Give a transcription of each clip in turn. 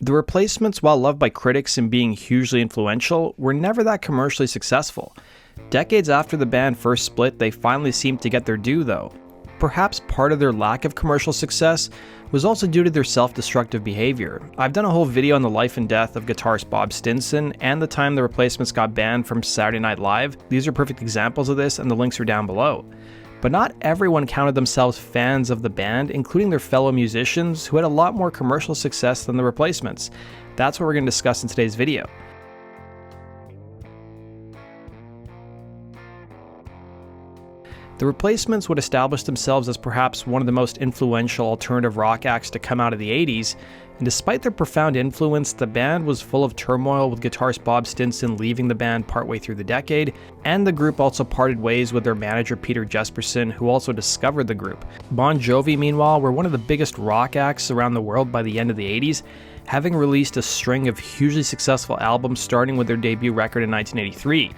The Replacements, while loved by critics and being hugely influential, were never that commercially successful. Decades after the band first split, they finally seemed to get their due though. Perhaps part of their lack of commercial success was also due to their self-destructive behavior. I've done a whole video on the life and death of guitarist Bob Stinson and the time the Replacements got banned from Saturday Night Live. These are perfect examples of this, and the links are down below. But not everyone counted themselves fans of the band, including their fellow musicians who had a lot more commercial success than the Replacements. That's what we're going to discuss in today's video. The Replacements would establish themselves as perhaps one of the most influential alternative rock acts to come out of the 80s, and despite their profound influence, the band was full of turmoil, with guitarist Bob Stinson leaving the band partway through the decade, and the group also parted ways with their manager Peter Jesperson, who also discovered the group. Bon Jovi, meanwhile, were one of the biggest rock acts around the world by the end of the 80s, having released a string of hugely successful albums starting with their debut record in 1983.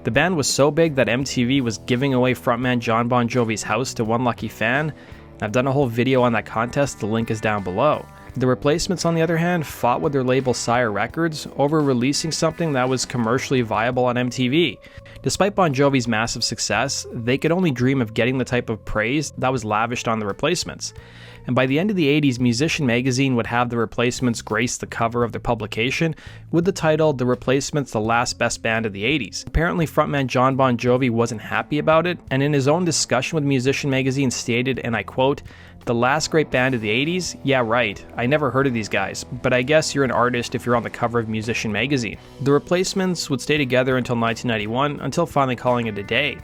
The band was so big that MTV was giving away frontman Jon Bon Jovi's house to one lucky fan. I've done a whole video on that contest, the link is down below. The Replacements, on the other hand, fought with their label Sire Records over releasing something that was commercially viable on MTV. Despite Bon Jovi's massive success, they could only dream of getting the type of praise that was lavished on the Replacements. And by the end of the 80s, Musician magazine would have the Replacements grace the cover of their publication with the title, "The Replacements, the Last Best Band of the 80s. Apparently, frontman Jon Bon Jovi wasn't happy about it, and in his own discussion with Musician magazine stated, and I quote, "The last great band of the 80s? Yeah, right. I never heard of these guys, but I guess you're an artist if you're on the cover of Musician magazine." The Replacements would stay together until 1991, until finally calling it a day.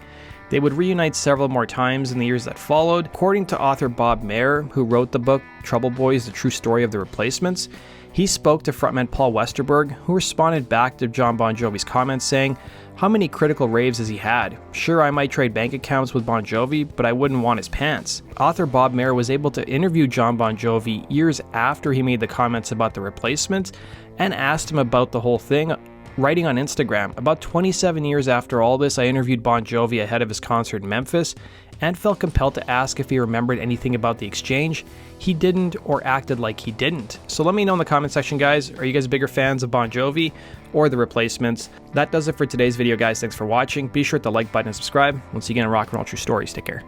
They would reunite several more times in the years that followed. According to author Bob Mayer, who wrote the book Trouble Boys, The True Story of the Replacements, he spoke to frontman Paul Westerberg, who responded back to Jon Bon Jovi's comments saying, "How many critical raves has he had? Sure, I might trade bank accounts with Bon Jovi, but I wouldn't want his pants." Author Bob Mayer was able to interview Jon Bon Jovi years after he made the comments about the Replacements and asked him about the whole thing, writing on Instagram, "About 27 years after all this, I interviewed Bon Jovi ahead of his concert in Memphis and felt compelled to ask if he remembered anything about the exchange. He didn't, or acted like he didn't." So let me know in the comment section, guys. Are you guys bigger fans of Bon Jovi or the Replacements? That does it for today's video, guys. Thanks for watching. Be sure to like button and subscribe. We'll see you again in Rock and Roll True Stories. Take care.